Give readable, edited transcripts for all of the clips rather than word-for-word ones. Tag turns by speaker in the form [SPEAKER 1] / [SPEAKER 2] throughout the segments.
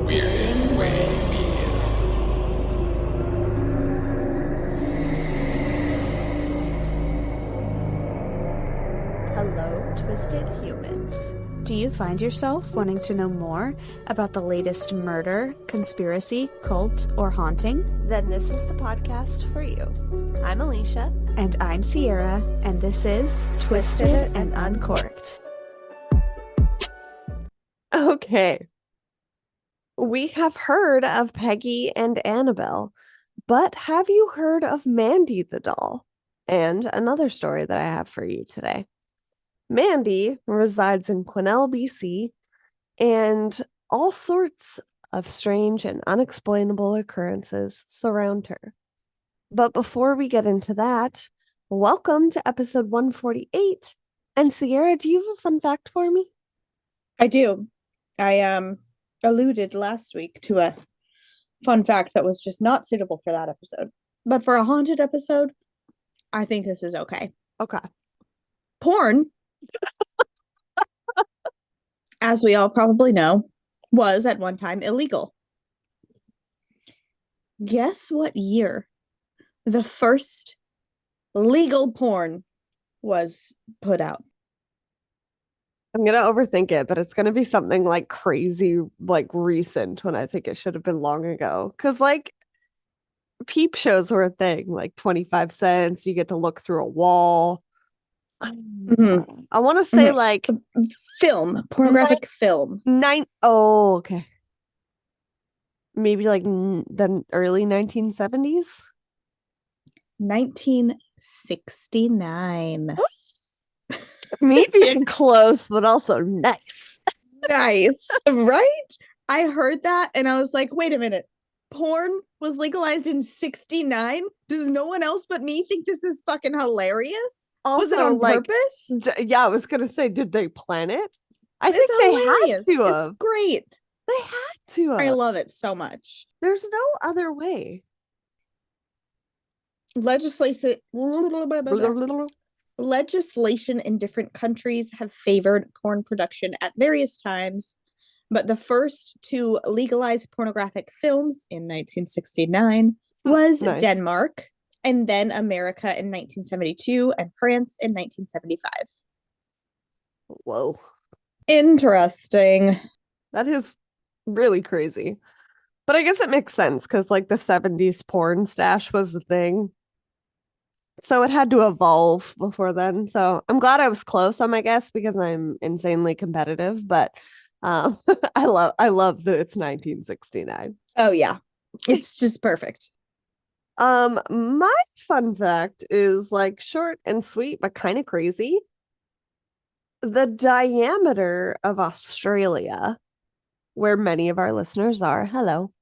[SPEAKER 1] Weird Way Media.
[SPEAKER 2] Hello, Twisted Humans. Do you find yourself wanting to know more about the latest murder, conspiracy, cult, or haunting? Then this is the podcast for you. I'm Alecia. And I'm Sierra, and this is Twisted and Uncorked.
[SPEAKER 3] Okay. We have heard of Peggy and Annabelle, but have you heard of Mandy the Doll? And another story that I have for you today. Mandy resides in Quesnel, BC, and all sorts of strange and unexplainable occurrences surround her. But before we get into that, welcome to episode 148. And Sierra, do you have a fun fact for me?
[SPEAKER 4] I do. I alluded last week to a fun fact that was just not suitable for that episode. But for a haunted episode, I think this is okay.
[SPEAKER 3] Okay.
[SPEAKER 4] Porn, as we all probably know, was at one time illegal. Guess what year the first legal porn was put out?
[SPEAKER 3] I'm gonna overthink it, but it's gonna be something like crazy, like recent when I think it should have been long ago. Because like peep shows were a thing, like 25 cents, you get to look through a wall.
[SPEAKER 4] Mhm.
[SPEAKER 3] I want to say like
[SPEAKER 4] Film, pornographic film.
[SPEAKER 3] Oh, okay. Maybe like the early 1970s.
[SPEAKER 4] 1969.
[SPEAKER 3] Maybe close, but also nice.
[SPEAKER 4] Nice, right? I heard that and I was like, wait a minute. Porn was legalized in 69? Does no one else but me think this is fucking hilarious?
[SPEAKER 3] Also,
[SPEAKER 4] was it on
[SPEAKER 3] like,
[SPEAKER 4] purpose?
[SPEAKER 3] Yeah, I was gonna say, did they plan it? I
[SPEAKER 4] It's
[SPEAKER 3] think they
[SPEAKER 4] hilarious.
[SPEAKER 3] had to
[SPEAKER 4] It's
[SPEAKER 3] have.
[SPEAKER 4] great.
[SPEAKER 3] They had to have.
[SPEAKER 4] I love it so much.
[SPEAKER 3] There's no other way.
[SPEAKER 4] Legislation in different countries have favored porn production at various times, but the first to legalize pornographic films in 1969 was
[SPEAKER 3] Nice.
[SPEAKER 4] Denmark, and then America in 1972 and France in 1975.
[SPEAKER 3] Whoa.
[SPEAKER 4] Interesting.
[SPEAKER 3] That is really crazy. But I guess it makes sense because like the 70s porn stash was the thing. So it had to evolve before then. So I'm glad I was close on my guess because I'm insanely competitive, but I love that it's 1969.
[SPEAKER 4] Oh yeah. It's just perfect.
[SPEAKER 3] My fun fact is like short and sweet, but kind of crazy. The diameter of Australia, where many of our listeners are, hello,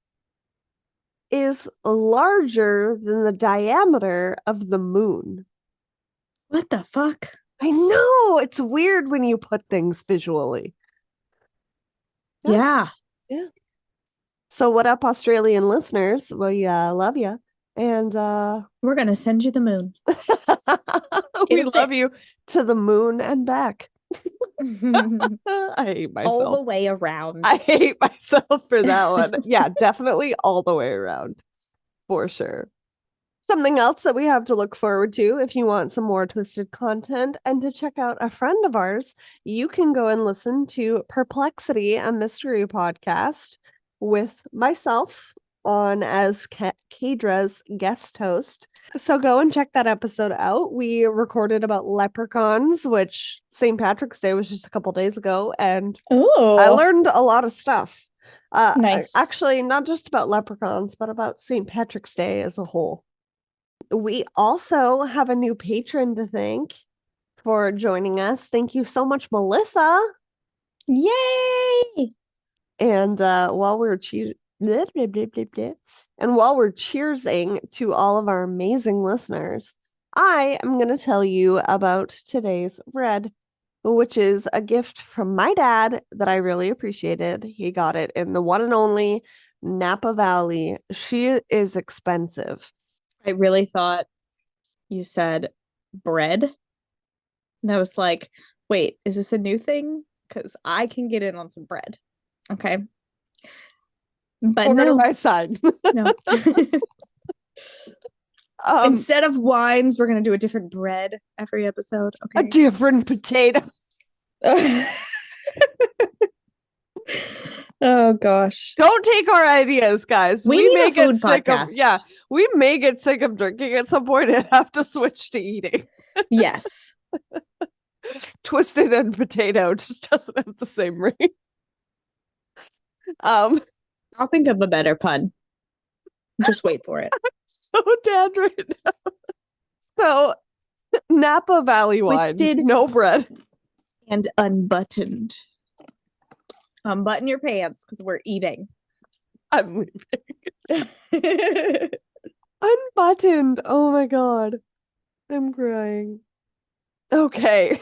[SPEAKER 3] is larger than the diameter of the moon.
[SPEAKER 4] What the fuck?
[SPEAKER 3] I know, it's weird when you put things visually.
[SPEAKER 4] Yeah.
[SPEAKER 3] So what up, Australian listeners? We love you. And
[SPEAKER 4] we're going to send you the moon.
[SPEAKER 3] we love you to the moon and back. I hate myself.
[SPEAKER 4] All the way around.
[SPEAKER 3] I hate myself for that one. Yeah, definitely all the way around. For sure. Something else that we have to look forward to if you want some more twisted content and to check out a friend of ours, you can go and listen to Perplexity, a mystery podcast with myself on as Kadra's guest host. So go and check that episode out. We recorded about leprechauns, which St. Patrick's Day was just a couple days ago, and I learned a lot of stuff.
[SPEAKER 4] Nice.
[SPEAKER 3] Actually, not just about leprechauns, but about St. Patrick's Day as a whole. We also have a new patron to thank for joining us. Thank you so much, Melissa.
[SPEAKER 4] Yay!
[SPEAKER 3] And while we're cheersing to all of our amazing listeners, I am going to tell you about today's read, which is a gift from my dad that I really appreciated. He got it in the one and only Napa Valley. She is expensive.
[SPEAKER 4] I really thought you said bread. And I was like, wait, is this a new thing? because I can get in on some bread. Okay. But
[SPEAKER 3] Order
[SPEAKER 4] no,
[SPEAKER 3] my sign.
[SPEAKER 4] no. Instead of wines, we're gonna do a different bread every episode.
[SPEAKER 3] A
[SPEAKER 4] Okay.
[SPEAKER 3] different potato.
[SPEAKER 4] Oh gosh.
[SPEAKER 3] Don't take our ideas, guys.
[SPEAKER 4] We need
[SPEAKER 3] may
[SPEAKER 4] a food
[SPEAKER 3] get sick of
[SPEAKER 4] podcast.
[SPEAKER 3] we may get sick of drinking at some point and have to switch to eating.
[SPEAKER 4] Yes.
[SPEAKER 3] Twisted and potato just doesn't have the same ring.
[SPEAKER 4] I'll think of a better pun. Just wait for it.
[SPEAKER 3] So dead right now. So Napa Valley wine,
[SPEAKER 4] Twisted
[SPEAKER 3] no bread.
[SPEAKER 4] and unbuttoned. Unbutton your pants because we're eating.
[SPEAKER 3] I'm leaving. Unbuttoned. Oh my god. I'm crying. Okay.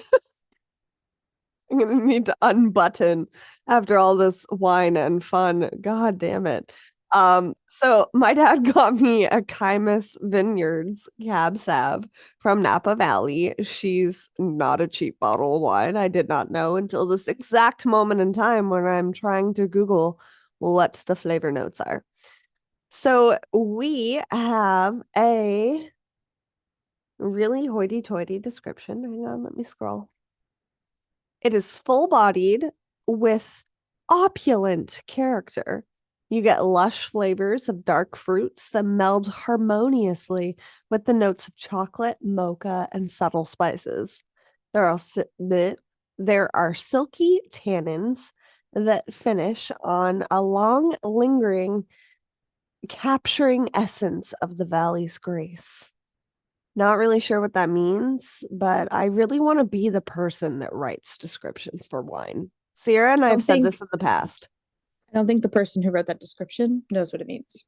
[SPEAKER 3] I'm gonna need to unbutton after all this wine and fun. God damn it. So my dad got me a Kymus Vineyards Cab Sav from Napa Valley. She's not a cheap bottle of wine. I did not know until this exact moment in time when I'm trying to Google what the flavor notes are. So we have a really hoity-toity description. Hang on, let me scroll. It is full-bodied with opulent character. You get lush flavors of dark fruits that meld harmoniously with the notes of chocolate, mocha, and subtle spices. There are silky tannins that finish on a long, lingering, capturing essence of the valley's grace. Not really sure what that means, but I really want to be the person that writes descriptions for wine. Sierra and I have said this in the past.
[SPEAKER 4] I don't think the person who wrote that description knows what it means.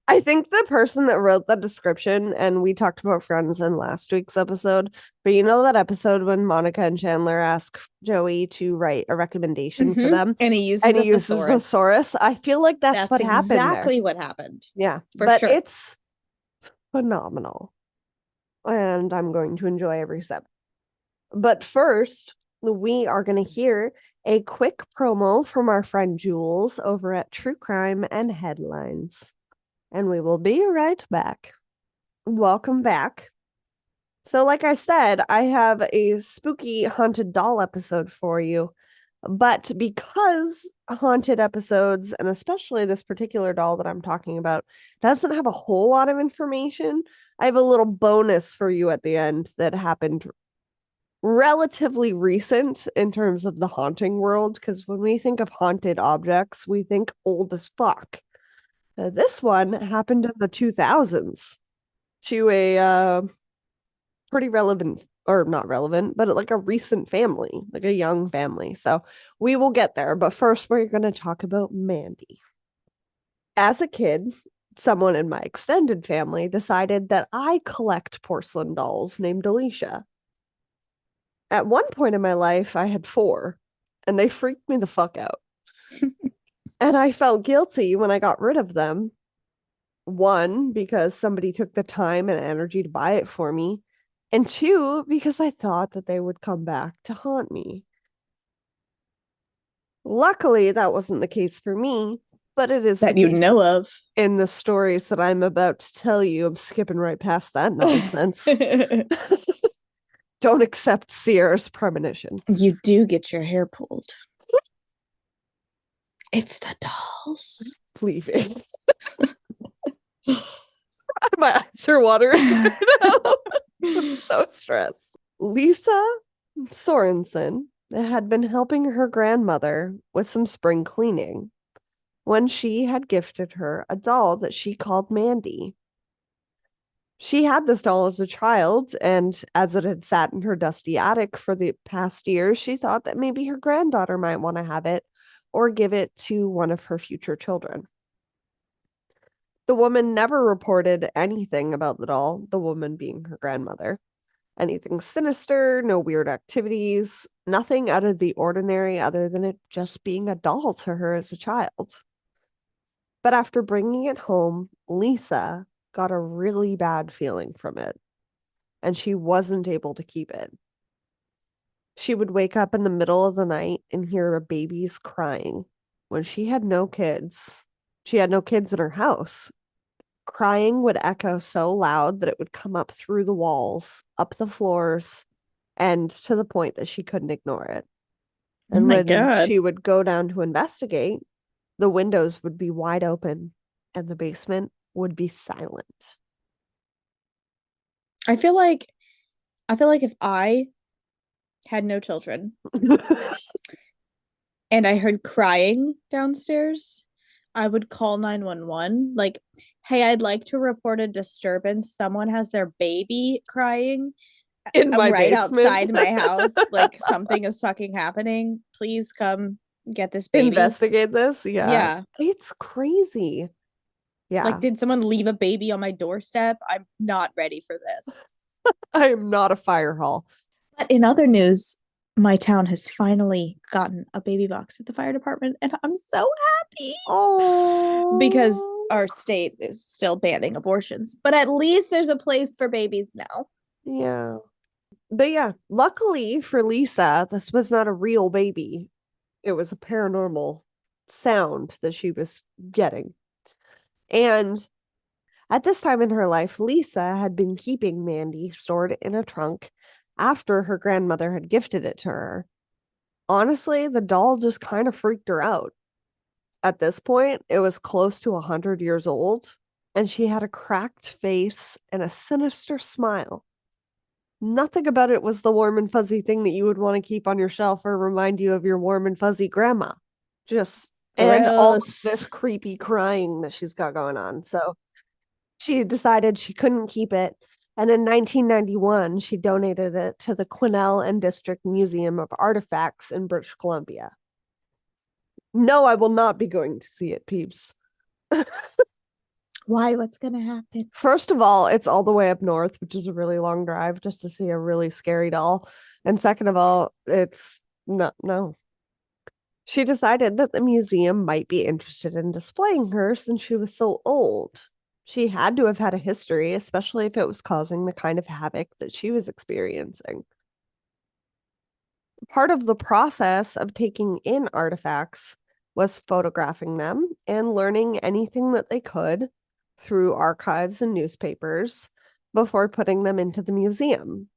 [SPEAKER 3] I think the person that wrote that description, and we talked about friends in last week's episode, but you know that episode when Monica and Chandler ask Joey to write a recommendation for them?
[SPEAKER 4] And he uses
[SPEAKER 3] the thesaurus. I feel like that's what happened there.
[SPEAKER 4] Exactly what happened.
[SPEAKER 3] Yeah,
[SPEAKER 4] for sure.
[SPEAKER 3] It's phenomenal. And I'm going to enjoy every step. But first, we are going to hear a quick promo from our friend Jules over at True Crime and Headlines. And we will be right back. Welcome back. So like I said, I have a spooky haunted doll episode for you. But because haunted episodes, and especially this particular doll that I'm talking about, doesn't have a whole lot of information, I have a little bonus for you at the end that happened relatively recent in terms of the haunting world, because when we think of haunted objects, we think old as fuck. This one happened in the 2000s to a pretty relevant, or not relevant, but like a recent family, like a young family. So we will get there. But first, we're going to talk about Mandy. As a kid, someone in my extended family decided that I collect porcelain dolls named Alecia. At one point in my life, I had 4, and they freaked me the fuck out. And I felt guilty when I got rid of them. 1, because somebody took the time and energy to buy it for me. And 2, because I thought that they would come back to haunt me. Luckily, that wasn't the case for me, but it is
[SPEAKER 4] that you know of
[SPEAKER 3] in the stories that I'm about to tell you. I'm skipping right past that nonsense. Don't accept Sierra's premonition.
[SPEAKER 4] You do get your hair pulled. It's the dolls.
[SPEAKER 3] Leaving. My eyes are watering right now. I'm so stressed. Lisa Sorensen had been helping her grandmother with some spring cleaning when she had gifted her a doll that she called Mandy. She had this doll as a child, and as it had sat in her dusty attic for the past years, she thought that maybe her granddaughter might want to have it or give it to one of her future children. The woman never reported anything about the doll, the woman being her grandmother. Anything sinister, no weird activities, nothing out of the ordinary other than it just being a doll to her as a child. But after bringing it home, Lisa got a really bad feeling from it, and she wasn't able to keep it. She would wake up in the middle of the night and hear a baby's crying when she had no kids. She had no kids in her house. Crying would echo so loud that it would come up through the walls, up the floors, and to the point that she couldn't ignore it.
[SPEAKER 4] Oh
[SPEAKER 3] And
[SPEAKER 4] my
[SPEAKER 3] when
[SPEAKER 4] God.
[SPEAKER 3] she would go down to investigate, the windows would be wide open and the basement would be silent.
[SPEAKER 4] I feel like if I had no children and I heard crying downstairs, I would call 911. Like, hey, I'd like to report a disturbance. Someone has their baby crying
[SPEAKER 3] In my
[SPEAKER 4] right
[SPEAKER 3] basement.
[SPEAKER 4] outside my house. Like, something is fucking happening. Please come get this baby.
[SPEAKER 3] Investigate this.
[SPEAKER 4] Yeah.
[SPEAKER 3] It's crazy. Yeah.
[SPEAKER 4] Like, did someone leave a baby on my doorstep? I'm not ready for this.
[SPEAKER 3] I am not a fire hall.
[SPEAKER 4] But in other news, my town has finally gotten a baby box at the fire department, and I'm so happy.
[SPEAKER 3] Oh,
[SPEAKER 4] Because our state is still banning abortions, but at least there's a place for babies now.
[SPEAKER 3] yeah. But yeah, luckily for Lisa, this was not a real baby. It was a paranormal sound that she was getting. And at this time in her life, Lisa had been keeping Mandy stored in a trunk after her grandmother had gifted it to her. Honestly, the doll just kind of freaked her out. At this point, it was close to 100 years old, and she had a cracked face and a sinister smile. Nothing about it was the warm and fuzzy thing that you would want to keep on your shelf or remind you of your warm and fuzzy grandma. And all of
[SPEAKER 4] Gross.
[SPEAKER 3] this creepy crying that she's got going on. So she decided she couldn't keep it. And in 1991, she donated it to the Quesnel and District Museum of Artifacts in British Columbia. No, I will not be going to see it, peeps.
[SPEAKER 4] Why? What's gonna happen?
[SPEAKER 3] First of all, it's all the way up north, which is a really long drive just to see a really scary doll. And second of all, it's no. She decided that the museum might be interested in displaying her since she was so old. She had to have had a history, especially if it was causing the kind of havoc that she was experiencing. Part of the process of taking in artifacts was photographing them and learning anything that they could through archives and newspapers before putting them into the museum.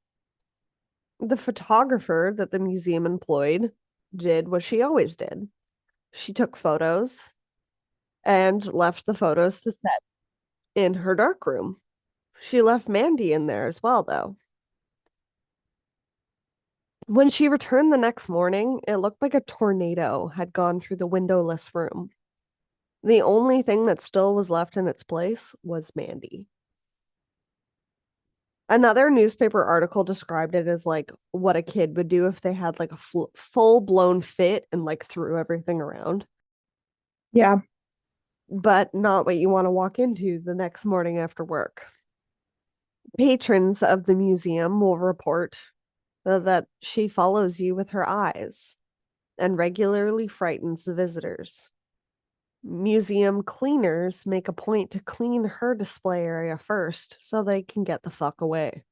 [SPEAKER 3] The photographer that the museum employed did what she always did. She took photos and left the photos to set in her darkroom. She left Mandy in there as well, though. When she returned the next morning, it looked like a tornado had gone through the windowless room. The only thing that still was left in its place was Mandy. Another newspaper article described it as like what a kid would do if they had like a full-blown fit and like threw everything around.
[SPEAKER 4] Yeah.
[SPEAKER 3] But not what you want to walk into the next morning after work. Patrons of the museum will report that she follows you with her eyes and regularly frightens the visitors. Museum cleaners make a point to clean her display area first so they can get the fuck away.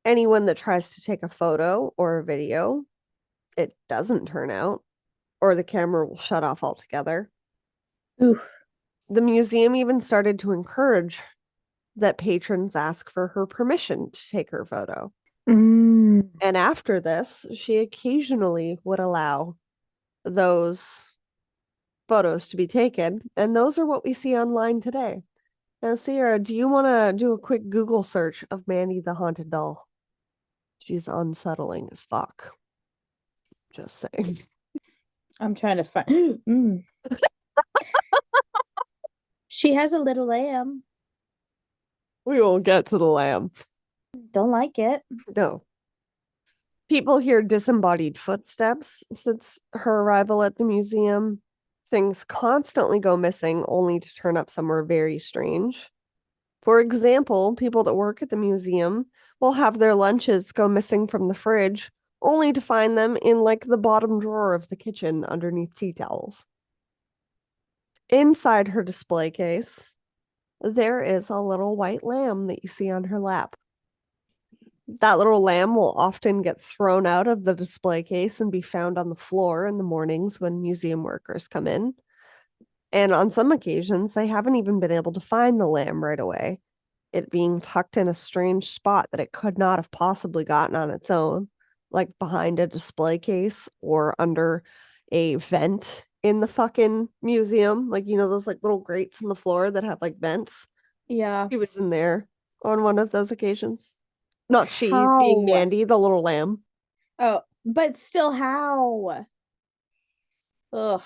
[SPEAKER 3] Anyone that tries to take a photo or a video, it doesn't turn out, or the camera will shut off altogether.
[SPEAKER 4] Oof.
[SPEAKER 3] The museum even started to encourage that patrons ask for her permission to take her photo.
[SPEAKER 4] Mm.
[SPEAKER 3] And after this, she occasionally would allow those photos to be taken. And those are what we see online today. Now, Sierra, do you want to do a quick Google search of Mandy the Haunted Doll? She's unsettling as fuck. Just saying.
[SPEAKER 4] I'm trying to find. Mm. She has a little lamb.
[SPEAKER 3] We will get to the lamb.
[SPEAKER 4] Don't like it.
[SPEAKER 3] No. People hear disembodied footsteps since her arrival at the museum. Things constantly go missing, only to turn up somewhere very strange. For example, people that work at the museum will have their lunches go missing from the fridge, only to find them in like the bottom drawer of the kitchen underneath tea towels. Inside her display case, there is a little white lamb that you see on her lap. That little lamb will often get thrown out of the display case and be found on the floor in the mornings when museum workers come in. And on some occasions, they haven't even been able to find the lamb right away, it being tucked in a strange spot that it could not have possibly gotten on its own, like behind a display case or under a vent in the fucking museum. Like, you know, those like little grates in the floor that have like vents.
[SPEAKER 4] Yeah.
[SPEAKER 3] He was in there on one of those occasions. Not she, being
[SPEAKER 4] How?
[SPEAKER 3] Mandy, the little lamb.
[SPEAKER 4] Oh, but still, how? Ugh.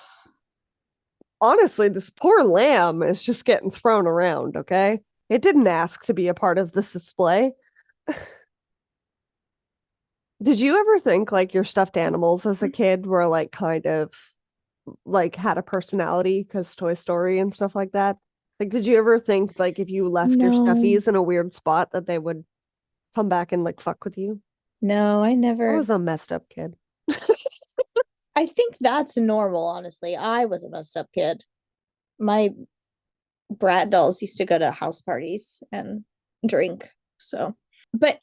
[SPEAKER 3] Honestly, this poor lamb is just getting thrown around, okay? It didn't ask to be a part of this display. Did you ever think like your stuffed animals as a kid were like kind of like had a personality because Toy Story and stuff like that? Like, did you ever think like if you left your
[SPEAKER 4] No.
[SPEAKER 3] stuffies in a weird spot that they would come back and like fuck with you?
[SPEAKER 4] No, I
[SPEAKER 3] I
[SPEAKER 4] never.
[SPEAKER 3] was a messed up kid.
[SPEAKER 4] I think that's normal, honestly. I was a messed up kid. My brat dolls used to go to house parties and drink. So, but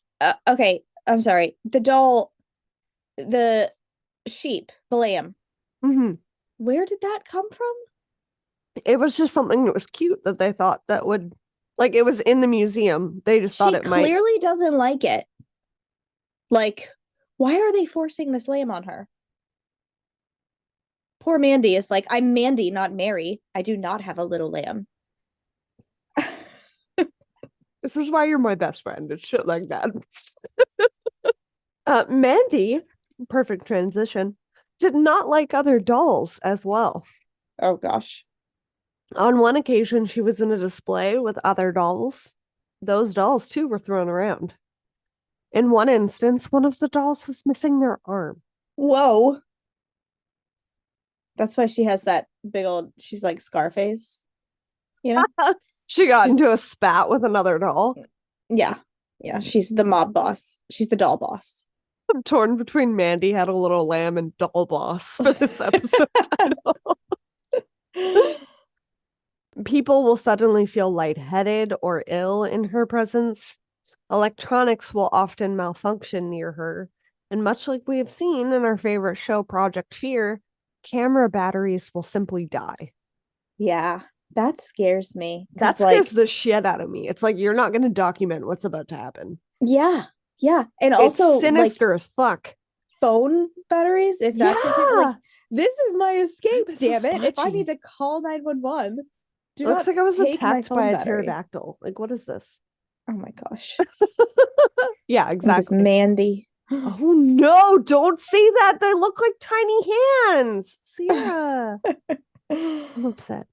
[SPEAKER 4] okay, I'm sorry. The doll, the sheep, the lamb.
[SPEAKER 3] Mm-hmm.
[SPEAKER 4] Where did that come from?
[SPEAKER 3] It was just something that was cute that they thought that would like it was in the museum. They just thought
[SPEAKER 4] She
[SPEAKER 3] it might.
[SPEAKER 4] clearly doesn't like it. Like, why are they forcing this lamb on her? Poor Mandy is like, I'm Mandy, not Mary. I do not have a little lamb.
[SPEAKER 3] This is why you're my best friend. It's shit like that. Mandy, perfect transition, did not like other dolls as well.
[SPEAKER 4] Oh gosh.
[SPEAKER 3] On one occasion, she was in a display with other dolls. Those dolls, too, were thrown around. In one instance, one of the dolls was missing their arm.
[SPEAKER 4] Whoa. That's why she has that big old, she's like Scarface. You know?
[SPEAKER 3] She got
[SPEAKER 4] She's-
[SPEAKER 3] into a spat with another doll.
[SPEAKER 4] Yeah. Yeah. She's the mob boss. She's the doll boss.
[SPEAKER 3] I'm torn between Mandy had a little lamb and doll boss for this episode title. People will suddenly feel lightheaded or ill in her presence. Electronics will often malfunction near her. And much like we have seen in our favorite show, Project Fear, camera batteries will simply die.
[SPEAKER 4] Yeah. That scares me.
[SPEAKER 3] That scares the shit out of me. It's like you're not going to document what's about to happen.
[SPEAKER 4] Yeah. Yeah. And
[SPEAKER 3] It's
[SPEAKER 4] also
[SPEAKER 3] sinister as fuck.
[SPEAKER 4] phone batteries, if that's your thing, like, this is my escape,
[SPEAKER 3] I'm so
[SPEAKER 4] damn it. If I
[SPEAKER 3] spongy.
[SPEAKER 4] need to call 911, do
[SPEAKER 3] It looks
[SPEAKER 4] not
[SPEAKER 3] like I was
[SPEAKER 4] take my
[SPEAKER 3] attacked
[SPEAKER 4] phone
[SPEAKER 3] by a
[SPEAKER 4] battery.
[SPEAKER 3] pterodactyl. Like, what is this?
[SPEAKER 4] Oh my gosh.
[SPEAKER 3] Yeah,
[SPEAKER 4] This
[SPEAKER 3] exactly.
[SPEAKER 4] Mandy.
[SPEAKER 3] Oh no, don't say that. They look like tiny hands. Sierra. I'm upset.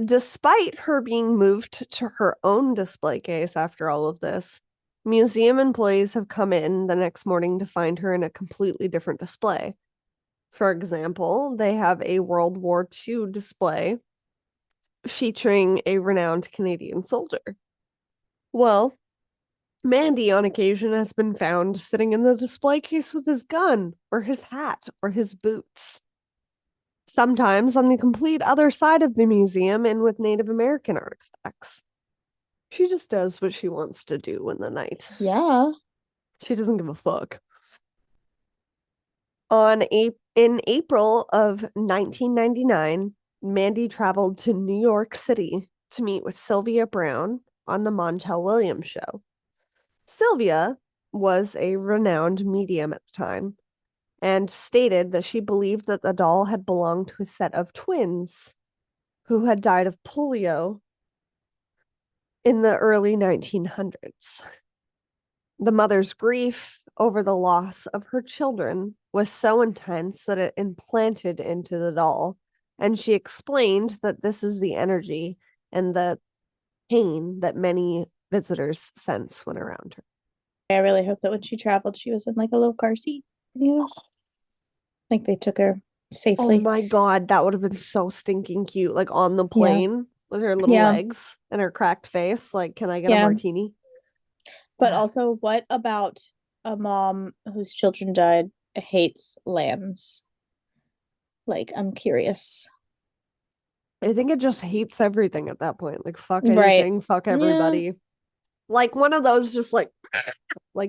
[SPEAKER 3] Despite her being moved to her own display case after all of this, museum employees have come in the next morning to find her in a completely different display. For example, they have a World War II display featuring a renowned Canadian soldier. Well, Mandy, on occasion, has been found sitting in the display case with his gun, or his hat, or his boots. Sometimes on the complete other side of the museum and with Native American artifacts. She just does what she wants to do in the night.
[SPEAKER 4] Yeah.
[SPEAKER 3] She doesn't give a fuck. In April of 1999, Mandy traveled to New York City to meet with Sylvia Brown on the Montel Williams show. Sylvia was a renowned medium at the time and stated that she believed that the doll had belonged to a set of twins who had died of polio in the early 1900s. The mother's grief over the loss of her children was so intense that it implanted into the doll, and she explained that this is the energy and the pain that many visitors sense when around her.
[SPEAKER 4] I really hope that when she traveled, she was in like a little car seat, you know? Like they took her safely.
[SPEAKER 3] Oh my god, that would have been so stinking cute, like on the plane with her little legs and her cracked face. Like, can I get a martini?
[SPEAKER 4] But also, what about a mom whose children died hates lambs? Like, I'm curious.
[SPEAKER 3] I think it just hates everything at that point. Like, fuck anything, fuck everybody. Like one of those just like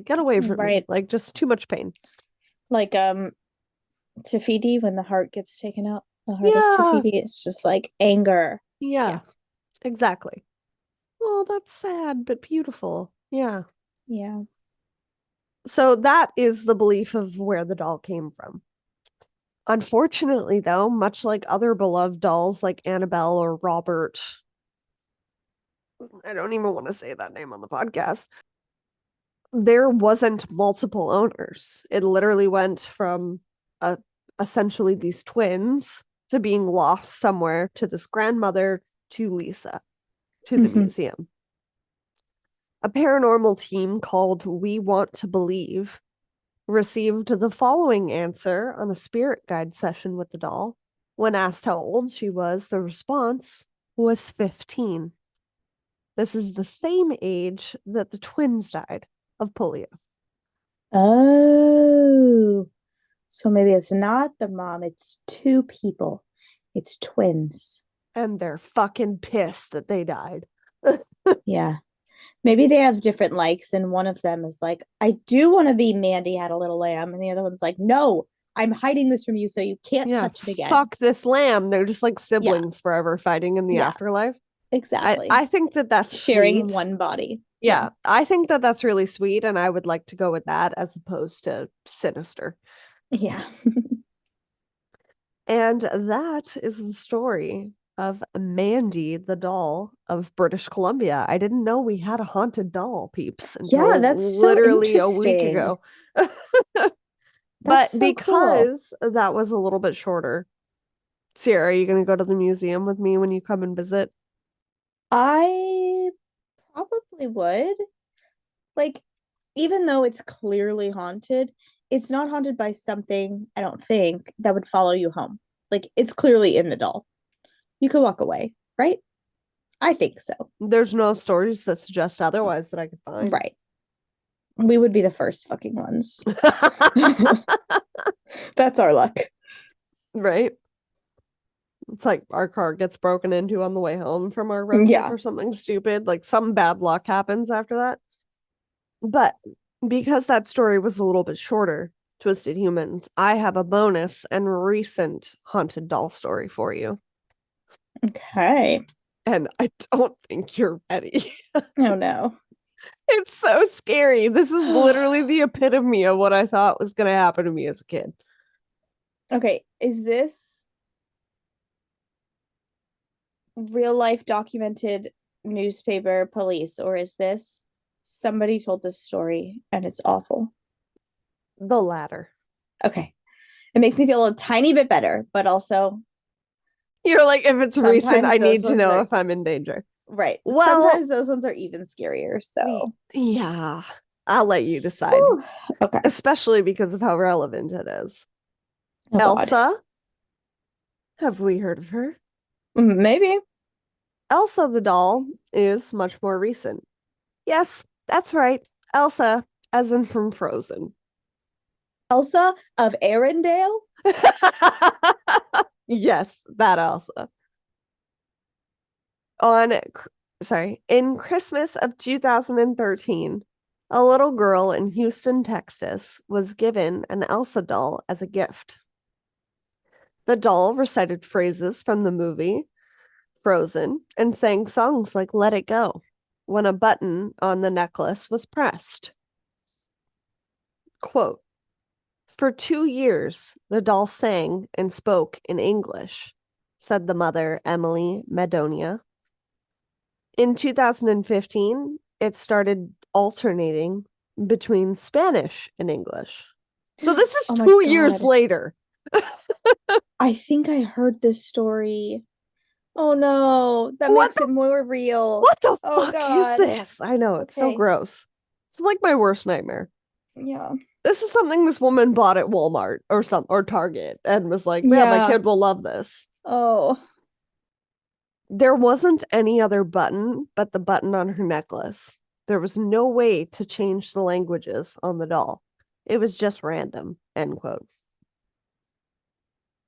[SPEAKER 3] get away from me.
[SPEAKER 4] Right.
[SPEAKER 3] Like just too much pain.
[SPEAKER 4] Like Tafiti when the heart gets taken out. The heart
[SPEAKER 3] Yeah.
[SPEAKER 4] of Tafiti. It's just like anger.
[SPEAKER 3] Yeah. Exactly. Oh, that's sad, but beautiful. Yeah.
[SPEAKER 4] Yeah.
[SPEAKER 3] So that is the belief of where the doll came from. Unfortunately, though, much like other beloved dolls like Annabelle or Robert, I don't even want to say that name on the podcast, there wasn't multiple owners. It literally went from essentially these twins to being lost somewhere to this grandmother to Lisa to the museum. A paranormal team called We Want to Believe received the following answer on a spirit guide session with the doll. When asked how old she was, the response was 15. This is the same age that the twins died of polio.
[SPEAKER 4] Oh. So maybe it's not the mom, it's two people. It's twins.
[SPEAKER 3] And they're fucking pissed that they died.
[SPEAKER 4] Yeah. Maybe they have different likes, and one of them is like, I do want to be Mandy Had a Little Lamb. And the other one's like, no, I'm hiding this from you so you can't touch it again.
[SPEAKER 3] Fuck this lamb. They're just like siblings forever fighting in the afterlife.
[SPEAKER 4] Exactly.
[SPEAKER 3] I think that that's
[SPEAKER 4] sharing
[SPEAKER 3] sweet.
[SPEAKER 4] one body.
[SPEAKER 3] Yeah, I think that that's really sweet, and I would like to go with that as opposed to sinister.
[SPEAKER 4] Yeah.
[SPEAKER 3] And that is the story of Mandy the Doll of British Columbia. I didn't know we had a haunted doll, peeps, until
[SPEAKER 4] that's
[SPEAKER 3] literally
[SPEAKER 4] so
[SPEAKER 3] a week ago.
[SPEAKER 4] That's
[SPEAKER 3] but because that was a little bit shorter, Sierra, are you going to go to the museum with me when you come and visit?
[SPEAKER 4] I probably would. Like, even though it's clearly haunted, it's not haunted by something, I don't think, that would follow you home. Like, it's clearly in the doll. You could walk away, right? I think so.
[SPEAKER 3] There's no stories that suggest otherwise that I could find.
[SPEAKER 4] Right. We would be the first fucking ones. That's our luck.
[SPEAKER 3] Right? It's like our car gets broken into on the way home from our road trip or something stupid. Like some bad luck happens after that. But because that story was a little bit shorter, Twisted Humans, I have a bonus and recent haunted doll story for you.
[SPEAKER 4] Okay.
[SPEAKER 3] And I don't think you're ready.
[SPEAKER 4] Oh no.
[SPEAKER 3] It's so scary. This is literally the epitome of what I thought was going to happen to me as a kid.
[SPEAKER 4] Okay, is this real life documented newspaper police, or is this somebody told this story and it's awful?
[SPEAKER 3] The latter.
[SPEAKER 4] Okay. It makes me feel a tiny bit better, but also
[SPEAKER 3] you're like, if it's recent, I need to know if I'm in danger.
[SPEAKER 4] Right.
[SPEAKER 3] Well,
[SPEAKER 4] sometimes those ones are even scarier. So
[SPEAKER 3] yeah, I'll let you decide.
[SPEAKER 4] Whew. Okay.
[SPEAKER 3] Especially because of how relevant it is.
[SPEAKER 4] Oh,
[SPEAKER 3] Elsa?
[SPEAKER 4] God.
[SPEAKER 3] Have we heard of her?
[SPEAKER 4] Maybe.
[SPEAKER 3] Elsa the doll is much more recent. Yes, that's right. Elsa, as in from Frozen.
[SPEAKER 4] Elsa of Arendelle?
[SPEAKER 3] Yes, that Elsa. In Christmas of 2013, a little girl in Houston, Texas, was given an Elsa doll as a gift. The doll recited phrases from the movie Frozen and sang songs like Let It Go when a button on the necklace was pressed. Quote, "For 2 years, the doll sang and spoke in English," said the mother, Emily Madonia. In 2015, it started alternating between Spanish and English. So this is 2 years later.
[SPEAKER 4] I think I heard this story. Oh no, that makes it more real.
[SPEAKER 3] What the fuck is this? I know, it's so gross. It's like my worst nightmare.
[SPEAKER 4] Yeah.
[SPEAKER 3] This is something this woman bought at Walmart or Target and was like, yeah, my kid will love this.
[SPEAKER 4] Oh.
[SPEAKER 3] There wasn't any other button but the button on her necklace. There was no way to change the languages on the doll. It was just random, end quote.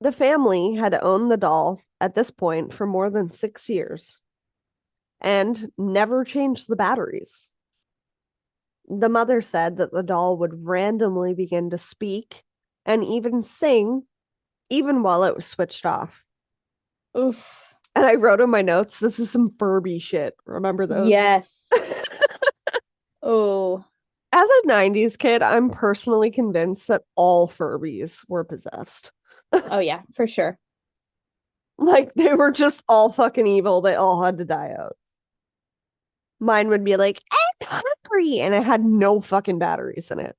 [SPEAKER 3] The family had owned the doll at this point for more than 6 years and never changed the batteries. The mother said that the doll would randomly begin to speak and even sing, even while it was switched off.
[SPEAKER 4] Oof.
[SPEAKER 3] And I wrote in my notes, this is some Furby shit. Remember those?
[SPEAKER 4] Yes. Oh.
[SPEAKER 3] As a 90s kid, I'm personally convinced that all Furbies were possessed.
[SPEAKER 4] Oh, yeah, for sure.
[SPEAKER 3] Like, they were just all fucking evil. They all had to die out. Mine would be like, I'm hungry. And it had no fucking batteries in it.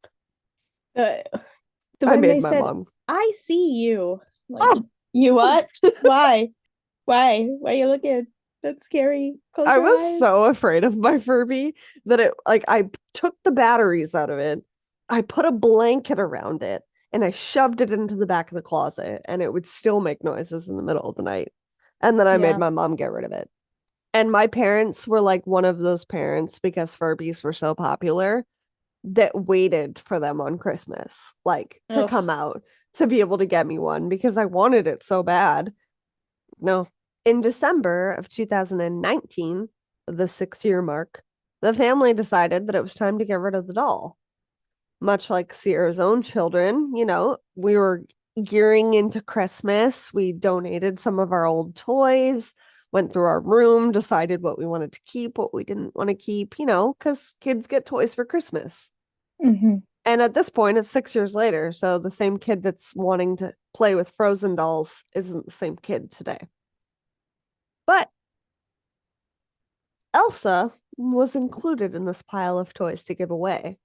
[SPEAKER 4] When
[SPEAKER 3] made
[SPEAKER 4] they
[SPEAKER 3] my
[SPEAKER 4] said,
[SPEAKER 3] mom.
[SPEAKER 4] I see you. Like,
[SPEAKER 3] Oh.
[SPEAKER 4] you what? Why? Why are you looking? That's scary. Close
[SPEAKER 3] I
[SPEAKER 4] your
[SPEAKER 3] was
[SPEAKER 4] eyes.
[SPEAKER 3] so afraid of my Furby that it, like, I took the batteries out of it. I put a blanket around it and I shoved it into the back of the closet and it would still make noises in the middle of the night. And then I made my mom get rid of it. And my parents were like one of those parents, because Furbies were so popular, that waited for them on Christmas, like to come out to be able to get me one because I wanted it so bad. No. In December of 2019, the 6-year mark, the family decided that it was time to get rid of the doll. Much like Sierra's own children, we were gearing into Christmas. We donated some of our old toys, went through our room, decided what we wanted to keep, what we didn't want to keep, because kids get toys for Christmas.
[SPEAKER 4] Mm-hmm.
[SPEAKER 3] And at this point, it's 6 years later. So the same kid that's wanting to play with Frozen dolls isn't the same kid today. But Elsa was included in this pile of toys to give away.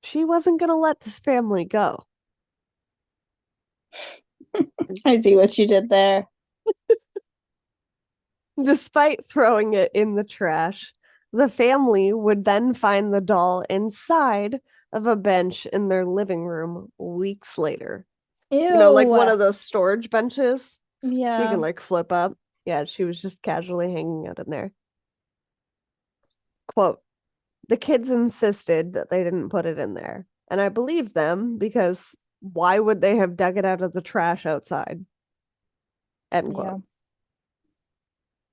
[SPEAKER 3] She wasn't going to let this family go.
[SPEAKER 4] I see what you did there.
[SPEAKER 3] Despite throwing it in the trash, the family would then find the doll inside of a bench in their living room weeks later.
[SPEAKER 4] Ew.
[SPEAKER 3] Like one of those storage benches.
[SPEAKER 4] Yeah.
[SPEAKER 3] You can like flip up. Yeah, she was just casually hanging out in there. Quote, the kids insisted that they didn't put it in there. And I believed them because why would they have dug it out of the trash outside? End quote.
[SPEAKER 4] Yeah.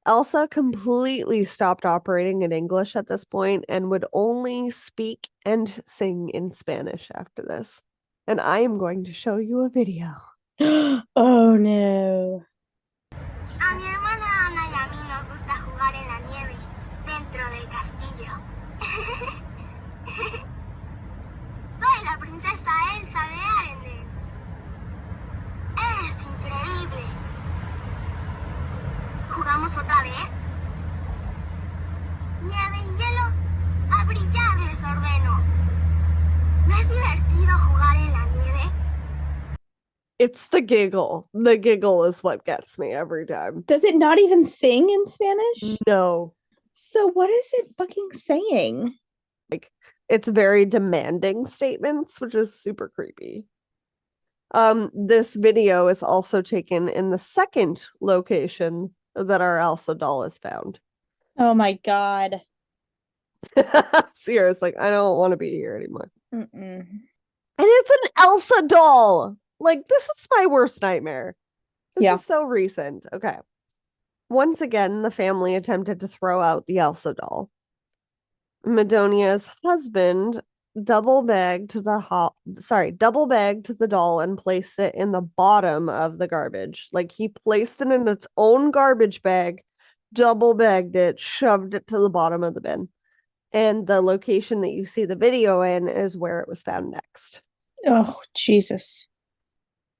[SPEAKER 3] Elsa completely stopped operating in English at this point and would only speak and sing in Spanish after this. And I am going to show you a video.
[SPEAKER 4] Oh no.
[SPEAKER 5] A mi hermana Ana y a mí nos gusta jugar en la nieve dentro del castillo. Soy la princesa Elsa de Arendelle. Es increíble. ¿Jugamos otra vez? Nieve y hielo a brillar les ordeno. ¿No es divertido jugar en la nieve?
[SPEAKER 3] It's the giggle. The giggle is what gets me every time.
[SPEAKER 4] Does it not even sing in Spanish?
[SPEAKER 3] No.
[SPEAKER 4] So what is it fucking saying?
[SPEAKER 3] Like, it's very demanding statements, which is super creepy. This video is also taken in the second location that our Elsa doll is found.
[SPEAKER 4] Oh my god.
[SPEAKER 3] Sierra's like, I don't want to be here anymore.
[SPEAKER 4] Mm-mm.
[SPEAKER 3] And it's an Elsa doll. Like, this is my worst nightmare. This is so recent. Okay. Once again, the family attempted to throw out the Elsa doll. Madonia's husband double bagged the doll and placed it in the bottom of the garbage. Like, he placed it in its own garbage bag, double bagged it, shoved it to the bottom of the bin. And the location that you see the video in is where it was found next.
[SPEAKER 4] Oh, Jesus.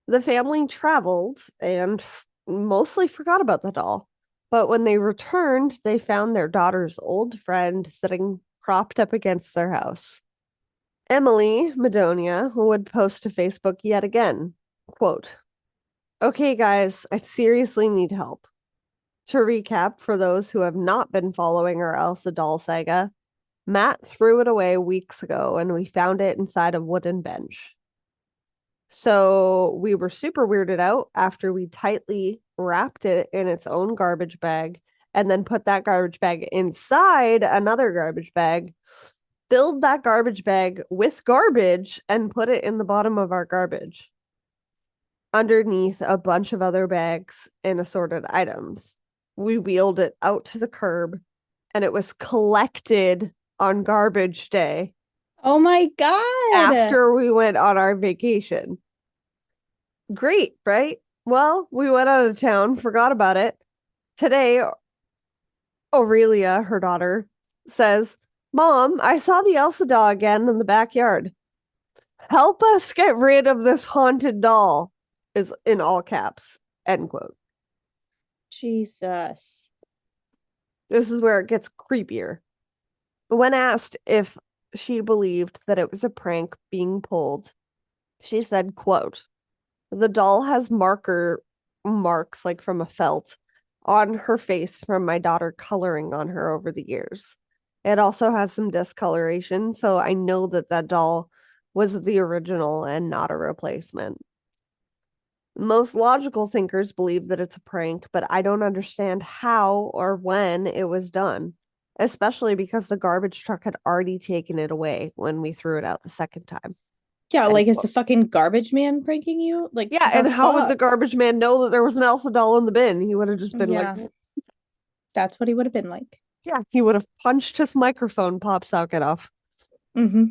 [SPEAKER 3] The family traveled and mostly forgot about the doll. But when they returned, they found their daughter's old friend sitting propped up against their house. Emily, Madonia, would post to Facebook yet again, quote, okay, guys, I seriously need help. To recap, for those who have not been following our Elsa doll saga, Matt threw it away weeks ago and we found it inside a wooden bench. So we were super weirded out after we tightly wrapped it in its own garbage bag and then put that garbage bag inside another garbage bag, filled that garbage bag with garbage and put it in the bottom of our garbage underneath a bunch of other bags and assorted items. We wheeled it out to the curb and it was collected on garbage day
[SPEAKER 4] Oh my God.
[SPEAKER 3] after we went on our vacation. Great, right? Well, we went out of town, forgot about it. Today, Aurelia, her daughter, says, Mom, I saw the Elsa doll again in the backyard. Help us get rid of this haunted doll, is in all caps, end quote.
[SPEAKER 4] Jesus.
[SPEAKER 3] This is where it gets creepier. When asked if she believed that it was a prank being pulled, she said, quote, the doll has marks like from a felt on her face from my daughter coloring on her over the years. It also has some discoloration, so I know that that doll was the original and not a replacement. Most logical thinkers believe that it's a prank, but I don't understand how or when it was done, especially because the garbage truck had already taken it away when we threw it out the second time.
[SPEAKER 4] Yeah, like, is the fucking garbage man pranking you? Like,
[SPEAKER 3] Yeah, and how would the garbage man know that there was an Elsa doll in the bin? He would have just been like,
[SPEAKER 4] that's what he would have been like.
[SPEAKER 3] yeah, he would have punched his microphone pop socket off.
[SPEAKER 4] Mm-hmm.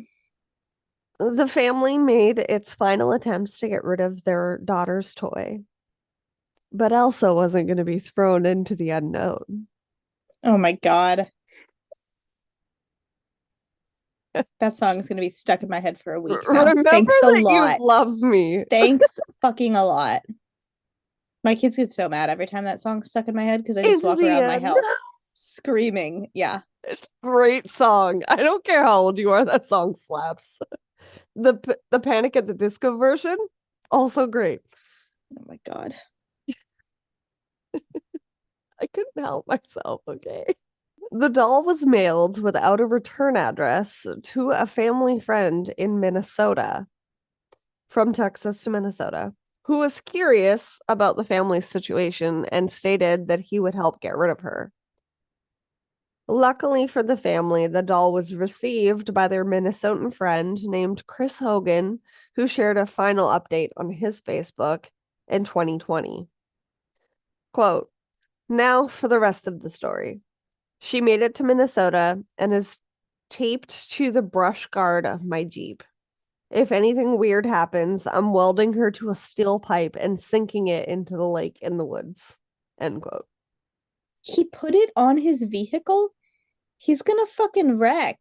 [SPEAKER 3] The family made its final attempts to get rid of their daughter's toy, but Elsa wasn't going to be thrown into the unknown.
[SPEAKER 4] Oh my God. That song is going to be stuck in my head for a week now.
[SPEAKER 3] Remember
[SPEAKER 4] Thanks a
[SPEAKER 3] that
[SPEAKER 4] lot.
[SPEAKER 3] You love me.
[SPEAKER 4] Thanks fucking a lot. My kids get so mad every time that song's stuck in my head because I just walk around my house screaming. Yeah.
[SPEAKER 3] It's a great song. I don't care how old you are, that song slaps. The Panic at the Disco version, also great.
[SPEAKER 4] Oh my God.
[SPEAKER 3] I couldn't help myself, okay? The doll was mailed without a return address to a family friend in Minnesota, from Texas to Minnesota, who was curious about the family's situation and stated that he would help get rid of her. Luckily for the family, the doll was received by their Minnesotan friend named Chris Hogan, who shared a final update on his Facebook in 2020. Quote, now for the rest of the story. She made it to Minnesota and is taped to the brush guard of my Jeep. If anything weird happens, I'm welding her to a steel pipe and sinking it into the lake in the woods. End quote.
[SPEAKER 4] He put it on his vehicle? He's gonna fucking wreck.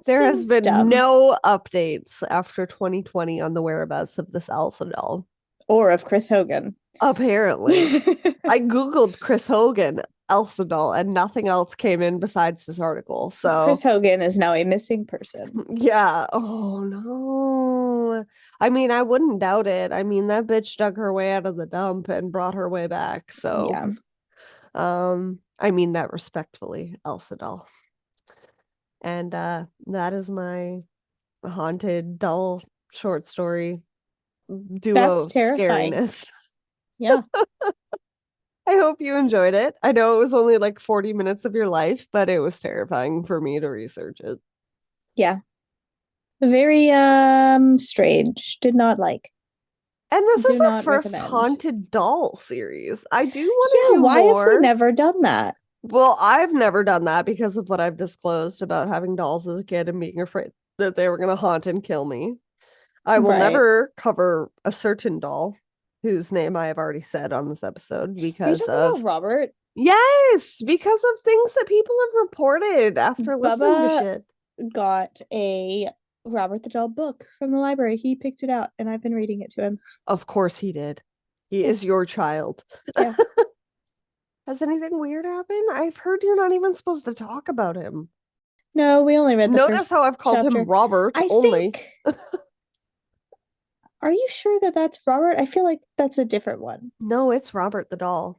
[SPEAKER 3] There has been
[SPEAKER 4] dumb.
[SPEAKER 3] no updates after 2020 on the whereabouts of this Elsa doll.
[SPEAKER 4] Or of Chris Hogan.
[SPEAKER 3] Apparently. I Googled Chris Hogan Elsa doll and nothing else came in besides this article. So
[SPEAKER 4] Chris Hogan is now a missing person.
[SPEAKER 3] Yeah. Oh no. I mean, I wouldn't doubt it. I mean, that bitch dug her way out of the dump and brought her way back. So
[SPEAKER 4] yeah.
[SPEAKER 3] I mean that respectfully, Elsa doll. And that is my haunted doll short story duo.
[SPEAKER 4] That's terrifying.
[SPEAKER 3] Scariness.
[SPEAKER 4] Yeah.
[SPEAKER 3] I hope you enjoyed it. I know it was only like 40 minutes of your life, but it was terrifying for me to research it.
[SPEAKER 4] Yeah. Very strange. Did not like.
[SPEAKER 3] And this is our first
[SPEAKER 4] recommend.
[SPEAKER 3] haunted doll series. I do want to do
[SPEAKER 4] why
[SPEAKER 3] more.
[SPEAKER 4] have we never done that?
[SPEAKER 3] Well, I've never done that because of what I've disclosed about having dolls as a kid and being afraid that they were going to haunt and kill me. I will never cover a certain doll whose name I have already said on this episode because of
[SPEAKER 4] Robert.
[SPEAKER 3] Yes, because of things that people have reported after listening to shit.
[SPEAKER 4] Got a Robert the Doll book from the library. He picked it out and I've been reading it to him.
[SPEAKER 3] Of course he did. He is your child.
[SPEAKER 4] Yeah.
[SPEAKER 3] Has anything weird happened? I've heard you're not even supposed to talk about him.
[SPEAKER 4] No, we only read the
[SPEAKER 3] Notice
[SPEAKER 4] first
[SPEAKER 3] how I've called
[SPEAKER 4] chapter.
[SPEAKER 3] him Robert only.
[SPEAKER 4] Are you sure that that's Robert? I feel like that's a different one.
[SPEAKER 3] No, it's Robert the Doll.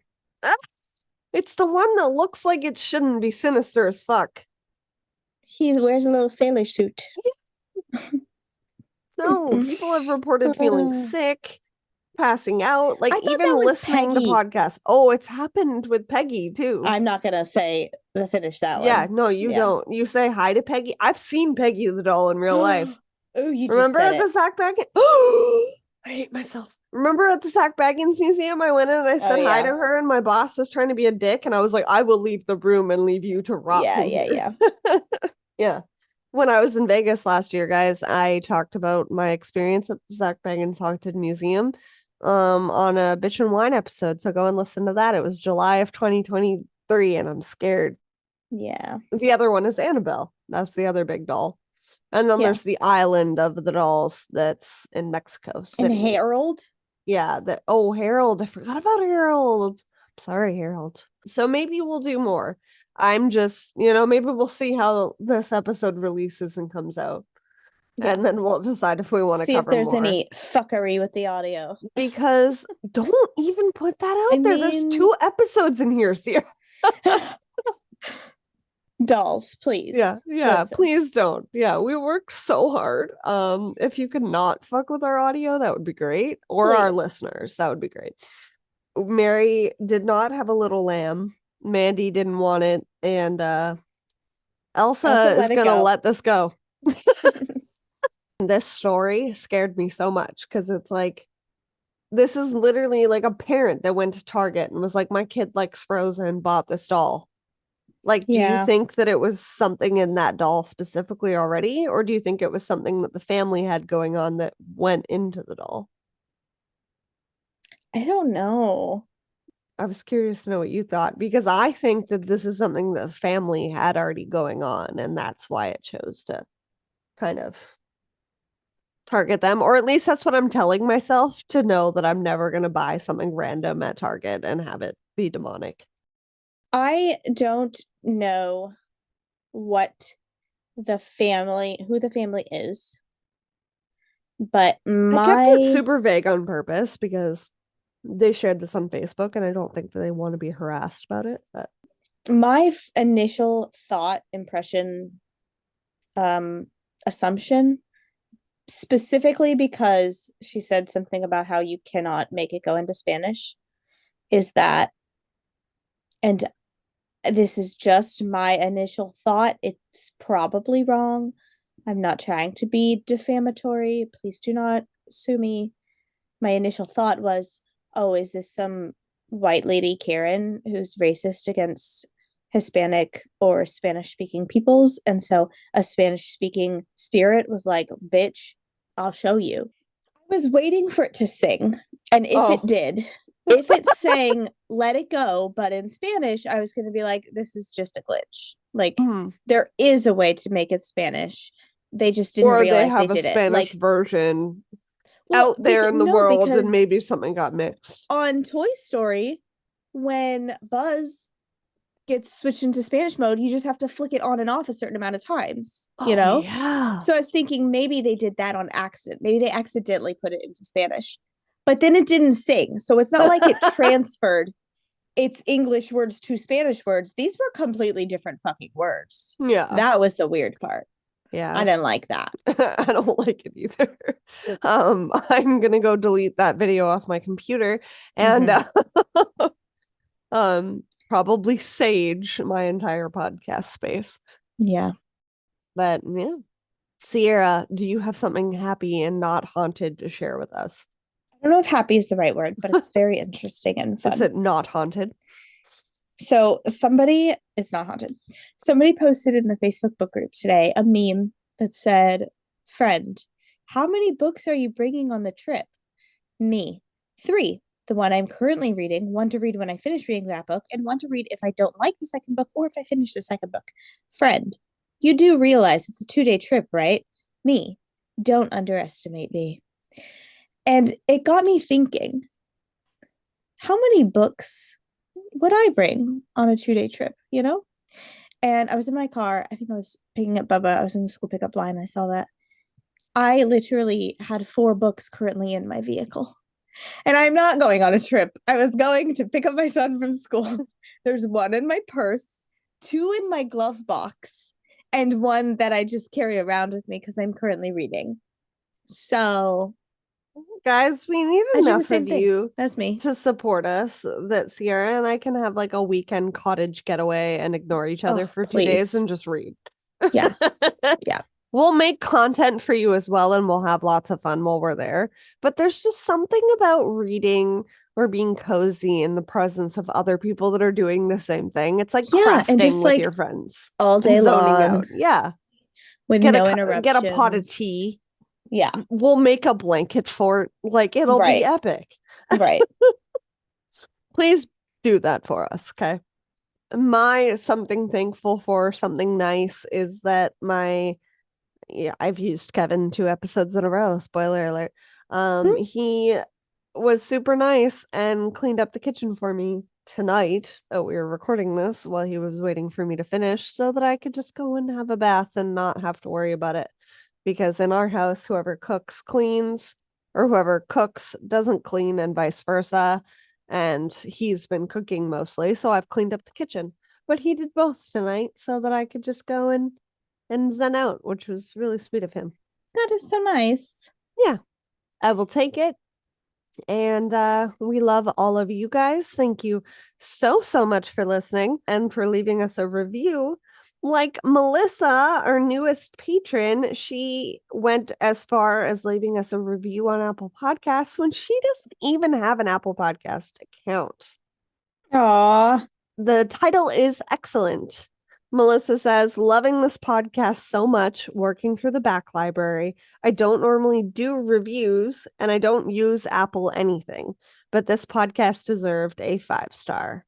[SPEAKER 3] It's the one that looks like it shouldn't be sinister as fuck.
[SPEAKER 4] He wears a little sailor suit.
[SPEAKER 3] No, people have reported feeling sick, passing out, like even listening to podcasts. Oh, it's happened with Peggy too.
[SPEAKER 4] I'm not gonna finish that one.
[SPEAKER 3] Yeah, no, you don't. You say hi to Peggy. I've seen Peggy the Doll in real life.
[SPEAKER 4] Oh, you
[SPEAKER 3] remember
[SPEAKER 4] just said
[SPEAKER 3] the Zach Baggett? Oh, I hate myself. Remember at the Zach Baggins Museum, I went in and I said hi to her, and my boss was trying to be a dick, and I was like, I will leave the room and leave you to rot in here. Yeah. When I was in Vegas last year, guys, I talked about my experience at the Zach Baggins Haunted Museum on a Bitch and Wine episode. So go and listen to that. It was July of 2023, and I'm scared.
[SPEAKER 4] Yeah.
[SPEAKER 3] The other one is Annabelle. That's the other big doll. And then there's the island of the dolls that's in Mexico City.
[SPEAKER 4] And Harold?
[SPEAKER 3] Yeah. Harold. I forgot about Harold. Sorry, Harold. So maybe we'll do more. I'm just, maybe we'll see how this episode releases and comes out. Yeah. And then we'll decide if we want to cover more. See if there's
[SPEAKER 4] any fuckery with the audio.
[SPEAKER 3] Because don't even put that out there. There's 2 episodes in here, Sierra.
[SPEAKER 4] Dolls, please.
[SPEAKER 3] Yeah, listen. Please don't. Yeah, we work so hard. If you could not fuck with our audio, that would be great. Or our listeners, that would be great. Mary did not have a little lamb. Mandy didn't want it, and Elsa is gonna let this go. This story scared me so much because it's like, this is literally like a parent that went to Target and was like, my kid likes Frozen, bought this doll. Like, do you think that it was something in that doll specifically already? Or do you think it was something that the family had going on that went into the doll?
[SPEAKER 4] I don't know.
[SPEAKER 3] I was curious to know what you thought, because I think that this is something the family had already going on, and that's why it chose to kind of target them. Or at least that's what I'm telling myself, to know that I'm never going to buy something random at Target and have it be demonic.
[SPEAKER 4] I don't know who the family is, but I
[SPEAKER 3] kept it super vague on purpose because they shared this on Facebook, and I don't think that they want to be harassed about it. But
[SPEAKER 4] my initial thought, impression, assumption, specifically because she said something about how you cannot make it go into Spanish, is that, and this is just my initial thought, it's probably wrong. I'm not trying to be defamatory. Please do not sue me. My initial thought was, oh, is this some white lady Karen who's racist against Hispanic or Spanish-speaking peoples? And so a Spanish-speaking spirit was like, bitch, I'll show you. I was waiting for it to sing. And if it did, if it sang let it go, but in Spanish, I was going to be like, this is just a glitch. Like, there is a way to make it Spanish. They just didn't realize they did it.
[SPEAKER 3] Spanish version out there in the world, and maybe something got mixed.
[SPEAKER 4] On Toy Story, when Buzz gets switched into Spanish mode, you just have to flick it on and off a certain amount of times, you know?
[SPEAKER 3] Yeah.
[SPEAKER 4] So I was thinking maybe they did that on accident. Maybe they accidentally put it into Spanish. But then it didn't sing. So it's not like it transferred its English words to Spanish words. These were completely different fucking words.
[SPEAKER 3] Yeah.
[SPEAKER 4] That was the weird part.
[SPEAKER 3] Yeah.
[SPEAKER 4] I didn't like that.
[SPEAKER 3] I don't like it either. I'm going to go delete that video off my computer and probably sage my entire podcast space.
[SPEAKER 4] Yeah.
[SPEAKER 3] But yeah. Sierra, do you have something happy and not haunted to share with us?
[SPEAKER 4] I don't know if happy is the right word, but it's very interesting and fun.
[SPEAKER 3] Is it not haunted?
[SPEAKER 4] So it's not haunted. Somebody posted in the Facebook book group today a meme that said, friend, how many books are you bringing on the trip? Me. 3. The one I'm currently reading, 1 to read when I finish reading that book, and 1 to read if I don't like the second book or if I finish the second book. Friend, you do realize it's a 2-day trip, right? Me. Don't underestimate me. And it got me thinking, how many books would I bring on a 2-day trip, you know? And I was in my car. I think I was picking up Bubba. I was in the school pickup line. I saw that. I literally had 4 books currently in my vehicle. And I'm not going on a trip. I was going to pick up my son from school. There's 1 in my purse, 2 in my glove box, and 1 that I just carry around with me because I'm currently reading. So...
[SPEAKER 3] guys, we need enough of you
[SPEAKER 4] That's me.
[SPEAKER 3] to support us that Sierra and I can have like a weekend cottage getaway and ignore each other for 2 days and just read.
[SPEAKER 4] Yeah. Yeah.
[SPEAKER 3] We'll make content for you as well, and we'll have lots of fun while we're there. But there's just something about reading or being cozy in the presence of other people that are doing the same thing. It's like
[SPEAKER 4] Yeah, and
[SPEAKER 3] crafting
[SPEAKER 4] just,
[SPEAKER 3] with
[SPEAKER 4] like,
[SPEAKER 3] your friends
[SPEAKER 4] all day
[SPEAKER 3] and zoning
[SPEAKER 4] long
[SPEAKER 3] out. Yeah.
[SPEAKER 4] with
[SPEAKER 3] Get
[SPEAKER 4] no
[SPEAKER 3] a
[SPEAKER 4] interruptions.
[SPEAKER 3] get a pot of tea.
[SPEAKER 4] Yeah,
[SPEAKER 3] We'll make a blanket fort. Like, it'll
[SPEAKER 4] Right.
[SPEAKER 3] be epic.
[SPEAKER 4] right.
[SPEAKER 3] Please do that for us, okay? My something thankful for, something nice, is that I've used Kevin 2 episodes in a row, spoiler alert. He was super nice and cleaned up the kitchen for me tonight. Oh, we were recording this while he was waiting for me to finish so that I could just go and have a bath and not have to worry about it. Because in our house, whoever cooks cleans, or whoever cooks doesn't clean, and vice versa. And he's been cooking mostly, so I've cleaned up the kitchen. But he did both tonight so that I could just go and zen out, which was really sweet of him.
[SPEAKER 4] That is so nice.
[SPEAKER 3] Yeah, I will take it. And we love all of you guys. Thank you so much for listening and for leaving us a review. Like Melissa, our newest patron, she went as far as leaving us a review on Apple Podcasts when she doesn't even have an Apple Podcast account.
[SPEAKER 4] Aw.
[SPEAKER 3] The title is excellent. Melissa says, loving this podcast so much, working through the back library. I don't normally do reviews and I don't use Apple anything, but this podcast deserved a 5-star.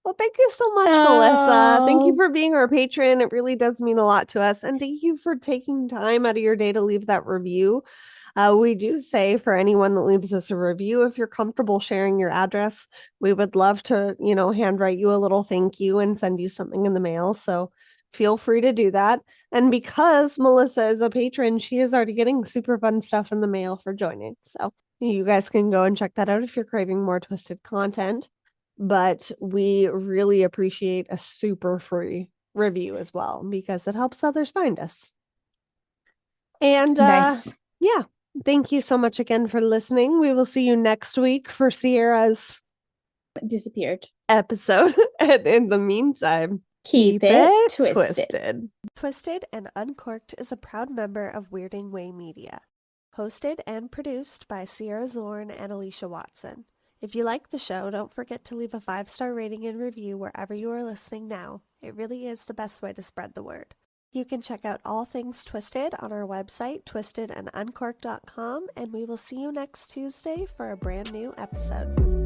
[SPEAKER 3] Well, thank you so much, Melissa. Thank you for being our patron. It really does mean a lot to us. And thank you for taking time out of your day to leave that review. We do say for anyone that leaves us a review, if you're comfortable sharing your address, we would love to, handwrite you a little thank you and send you something in the mail. So feel free to do that. And because Melissa is a patron, she is already getting super fun stuff in the mail for joining. So you guys can go and check that out if you're craving more twisted content. But we really appreciate a super free review as well, because it helps others find us. And
[SPEAKER 4] Nice.
[SPEAKER 3] yeah, thank you so much again for listening. We will see you next week for Sierra's
[SPEAKER 4] Disappeared
[SPEAKER 3] episode. And in the meantime,
[SPEAKER 4] keep it twisted.
[SPEAKER 2] Twisted and Uncorked is a proud member of Weirding Way Media. Hosted and produced by Sierra Zorn and Alecia Watson. If you like the show, don't forget to leave a 5-star rating and review wherever you are listening now. It really is the best way to spread the word. You can check out all things Twisted on our website, twistedanduncorked.com, and we will see you next Tuesday for a brand new episode.